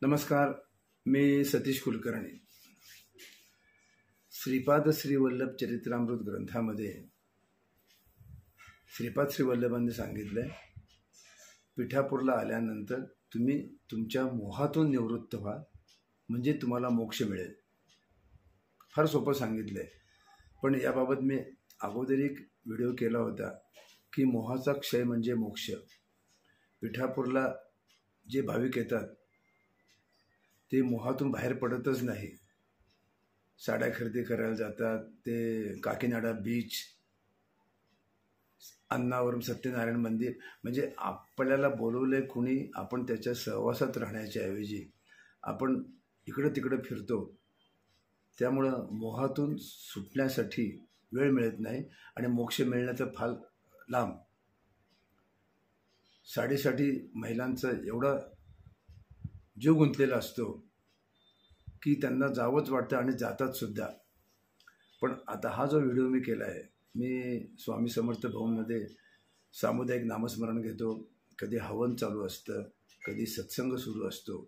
नमस्कार, मी सतीश कुलकर्णी. श्रीपाद श्रीवल्लभ चरित्रामृत ग्रंथामध्ये श्रीपाद श्रीवल्लभांनी सांगितलंय, पिठापूरला आल्यानंतर तुम्ही तुमच्या मोहातून निवृत्त व्हा, म्हणजे तुम्हाला मोक्ष मिळेल. फार सोपं सांगितलंय. पण याबाबत मी अगोदर एक व्हिडिओ केला होता की मोहाचा क्षय म्हणजे मोक्ष. पिठापूरला जे भाविक येतात ते मोहातून बाहेर पडतच नाही. साड्या खरेदी करायला जातात, ते काकीनाडा बीच, अन्नावरम सत्यनारायण मंदिर, म्हणजे आपल्याला बोलवलंय कुणी, आपण त्याच्या सहवासात राहण्याच्या ऐवजी आपण इकडं तिकडं फिरतो. त्यामुळं मोहातून सुटण्यासाठी वेळ मिळत नाही आणि मोक्ष मिळण्याचं फार लांब. साडीसाठी महिलांचं एवढा जीव गुंतलेला असतो की त्यांना जावंच वाटतं आणि जातात सुद्धा. पण आता हा जो व्हिडिओ मी केला आहे, मी स्वामी समर्थ भवनमध्ये सामुदायिक नामस्मरण घेतो. कधी हवन चालू असतं, कधी सत्संग सुरू असतो.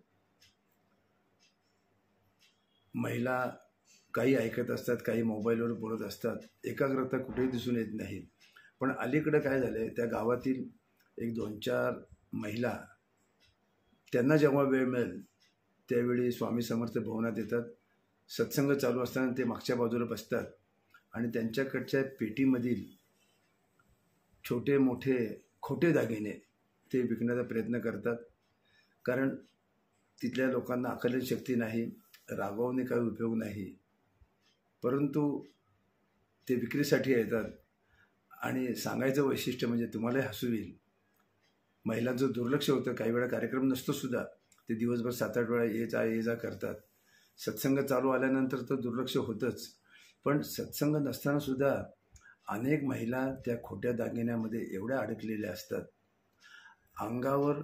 महिला काही ऐकत असतात, काही मोबाईलवर बोलत असतात. एकाग्रता कुठेही दिसून येत नाही. पण अलीकडं काय झालं आहे, त्या गावातील एक 2-4 महिला, त्यांना जेव्हा वेळ मिळेल त्यावेळी स्वामी समर्थ भवनात येतात. सत्संग चालू असताना ते मागच्या बाजूला बसतात आणि त्यांच्याकडच्या पेटीमधील छोटे मोठे खोटे दागिने ते विकण्याचा प्रयत्न करतात. कारण तिथल्या लोकांना आकलन शक्ती नाही, रागवणे काही उपयोग नाही. परंतु ते विक्रीसाठी येतात. आणि सांगायचं वैशिष्ट्य म्हणजे तुम्हालाही हसू येईल, महिलांचं दुर्लक्ष होतं. काही वेळा कार्यक्रम नसतो सुद्धा, ते दिवसभर 7-8 वेळा ये जा करतात. सत्संग चालू आल्यानंतर तर दुर्लक्ष होतंच. पण सत्संग नसताना सुद्धा अनेक महिला त्या खोट्या दागिन्यामध्ये एवढ्या अडकलेल्या असतात. अंगावर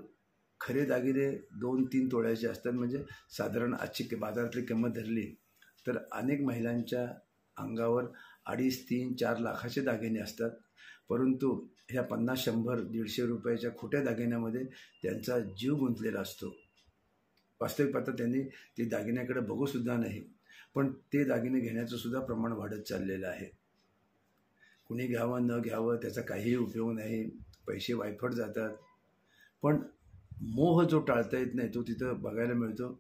खरे दागिने 2-3 तोळ्याचे असतात. म्हणजे साधारण आजची बाजारातली किंमत धरली तर अनेक महिलांच्या अंगावर 2.5-3-4 लाखाचे दागिने असतात. परंतु ह्या 50, 100, 150 रुपयाच्या खोट्या दागिन्यामध्ये त्यांचा जीव गुंतलेला असतो. वास्तविक पाहता त्यांनी ते दागिन्याकडे बघूसुद्धा नाही. पण ते दागिने घेण्याचं सुद्धा प्रमाण वाढत चाललेलं आहे. कुणी घ्यावं न घ्यावं त्याचा काहीही उपयोग नाही. पैसे वायफट जातात. पण मोह जो टाळता येत नाही तो तिथं बघायला मिळतो.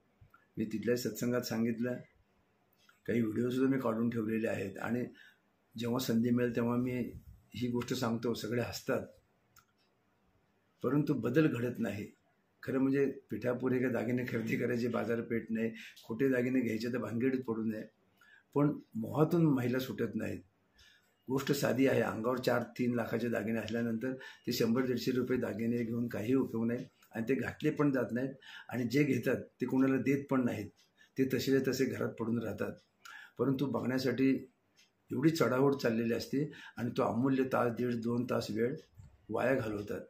मी तिथल्या सत्संगात सांगितलं, काही व्हिडिओसुद्धा मी काढून ठेवलेले आहेत. आणि जेव्हा संधी मिळेल तेव्हा मी ही गोष्ट सांगतो. सगळे हसतात, परंतु बदल घडत नाही. खरं म्हणजे पिठापूर हे काही दागिने खरेदी करायची बाजारपेठ नाही. खोटे दागिने घ्यायचे तर भानगडीत पडू नये. पण मोहातून महिला सुटत नाहीत. गोष्ट साधी आहे. अंगावर 4-3 लाखाचे दागिने असल्यानंतर ते 100-150 रुपये दागिने घेऊन काही उपयोग नाही. आणि ते घातले पण जात नाहीत. आणि जे घेतात ते कोणाला देत पण नाहीत. ते तसे तसे घरात पडून राहतात. परंतु बघण्यासाठी एवढी चढाओढ चाललेली असते आणि तो अमूल्य तास, 1.5-2 तास वेळ वाया घालवतात.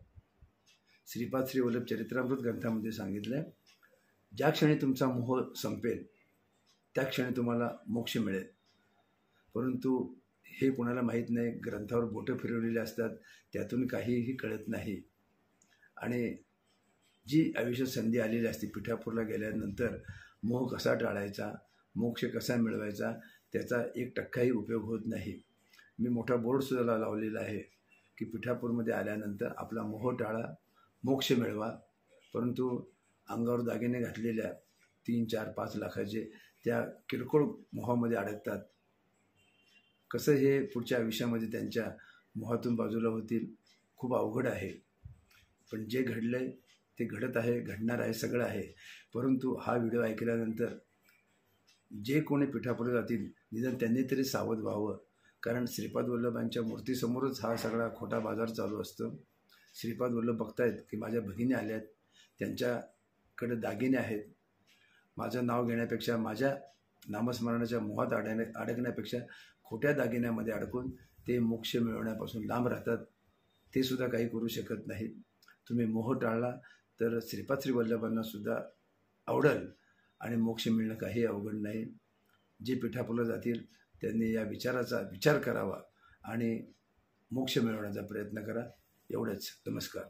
श्रीपाद श्रीवल्लभ चरित्रामृत ग्रंथामध्ये सांगितलं आहे, ज्या क्षणी तुमचा मोह संपेल त्या क्षणी तुम्हाला मोक्ष मिळेल. परंतु हे कोणाला माहीत नाही. ग्रंथावर बोटं फिरवलेली असतात, त्यातून काहीही कळत नाही. आणि जी आयुष्यात संधी आलेली असते, पिठापूरला गेल्यानंतर मोह कसा टाळायचा, मोक्ष कसा मिळवायचा, त्याचा 1% उपयोग होत नाही. मी मोठा बोर्डसुद्धा लावलेला आहे की पिठापूरमध्ये आल्यानंतर आपला मोह टाळा, मोक्ष मिळवा. परंतु अंगावर दागिने घातलेल्या 3-4-5 लाखाचे त्या किरकोळ मोहामध्ये अडकतात. कसं हे पुढच्या आयुष्यामध्ये त्यांच्या मोहातून बाजूला होतील, खूप अवघड आहे. पण जे घडलं आहे ते घडत आहे, घडणार आहे, सगळं आहे. परंतु हा व्हिडिओ ऐकल्यानंतर जे कोणी पिठापूर जातील निदान त्यांनी तरी सावध व्हावं. कारण श्रीपाद वल्लभांच्या मूर्तीसमोरच हा सगळा खोटा बाजार चालू असतो. श्रीपाद वल्लभ बघतायत की माझ्या भगिनी आल्यात, त्यांच्याकडे दागिने आहेत. माझं नाव घेण्यापेक्षा, माझ्या नामस्मरणाच्या मोहात अडकण्यापेक्षा खोट्या दागिन्यामध्ये अडकून ते मोक्ष मिळवण्यापासून लांब राहतात. ते सुद्धा काही करू शकत नाहीत. तुम्ही मोह टाळला तर श्रीपाद श्रीवल्लभांना सुद्धा आवडेल आणि मोक्ष मिळणं काही अवघड नाही. जे पिठापूरला जातील त्यांनी या विचाराचा विचार करावा आणि मोक्ष मिळवण्याचा प्रयत्न करा. एवढंच. नमस्कार.